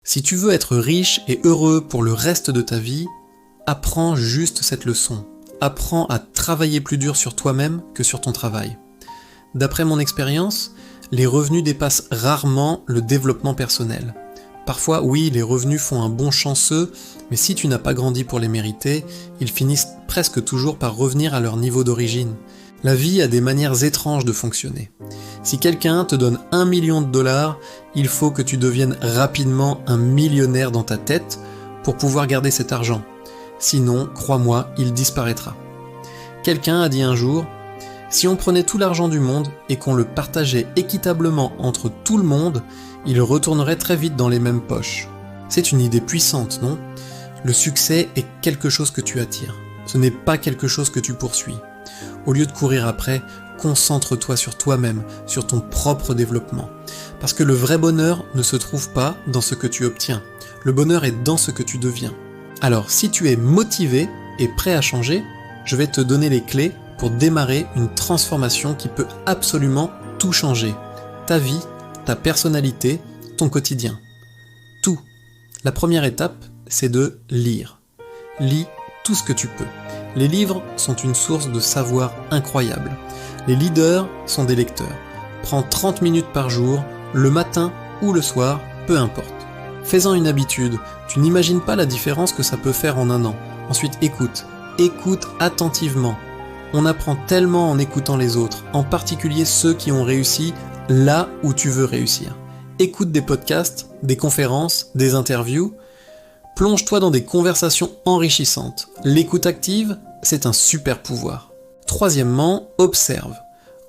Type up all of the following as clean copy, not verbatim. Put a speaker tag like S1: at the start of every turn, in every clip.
S1: Si tu veux être riche et heureux pour le reste de ta vie, apprends juste cette leçon. Apprends à travailler plus dur sur toi-même que sur ton travail. D'après mon expérience, les revenus dépassent rarement le développement personnel. Parfois, oui, les revenus font un bon chanceux, mais si tu n'as pas grandi pour les mériter, ils finissent presque toujours par revenir à leur niveau d'origine. La vie a des manières étranges de fonctionner. Si quelqu'un te donne 1 million de dollars, il faut que tu deviennes rapidement un millionnaire dans ta tête pour pouvoir garder cet argent. Sinon, crois-moi, il disparaîtra. Quelqu'un a dit un jour, si on prenait tout l'argent du monde et qu'on le partageait équitablement entre tout le monde, il retournerait très vite dans les mêmes poches. C'est une idée puissante, non ? Le succès est quelque chose que tu attires. Ce n'est pas quelque chose que tu poursuis. Au lieu de courir après, concentre-toi sur toi-même, sur ton propre développement. Parce que le vrai bonheur ne se trouve pas dans ce que tu obtiens. Le bonheur est dans ce que tu deviens. Alors, si tu es motivé et prêt à changer, je vais te donner les clés pour démarrer une transformation qui peut absolument tout changer. Ta vie, ta personnalité, ton quotidien. Tout. La première étape, c'est de lire. Lis tout ce que tu peux. Les livres sont une source de savoir incroyable. Les leaders sont des lecteurs. Prends 30 minutes par jour, le matin ou le soir, peu importe. Fais-en une habitude, tu n'imagines pas la différence que ça peut faire en un an. Ensuite, écoute attentivement. On apprend tellement en écoutant les autres, en particulier ceux qui ont réussi là où tu veux réussir. Écoute des podcasts, des conférences, des interviews. Plonge-toi dans des conversations enrichissantes. L'écoute active, c'est un super pouvoir. Troisièmement, observe.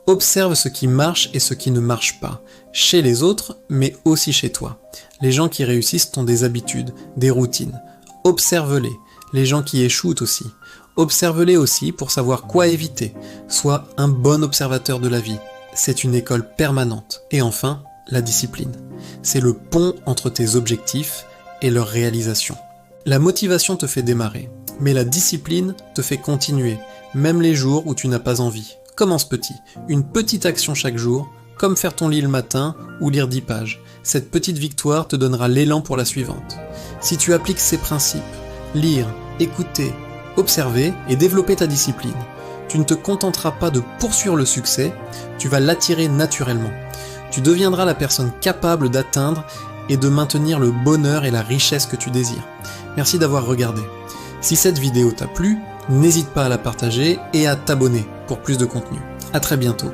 S1: Observe ce qui marche et ce qui ne marche pas, chez les autres, mais aussi chez toi. Les gens qui réussissent ont des habitudes, des routines. Observe-les. Les gens qui échouent aussi. Observe-les aussi pour savoir quoi éviter. Sois un bon observateur de la vie. C'est une école permanente. Et enfin, la discipline. C'est le pont entre tes objectifs et leur réalisation. La motivation te fait démarrer, mais la discipline te fait continuer, même les jours où tu n'as pas envie. Commence petit, une petite action chaque jour, comme faire ton lit le matin ou lire 10 pages. Cette petite victoire te donnera l'élan pour la suivante. Si tu appliques ces principes, lire, écouter, observer et développer ta discipline, tu ne te contenteras pas de poursuivre le succès, tu vas l'attirer naturellement. Tu deviendras la personne capable d'atteindre et de maintenir le bonheur et la richesse que tu désires. Merci d'avoir regardé. Si cette vidéo t'a plu, n'hésite pas à la partager et à t'abonner pour plus de contenu. À très bientôt.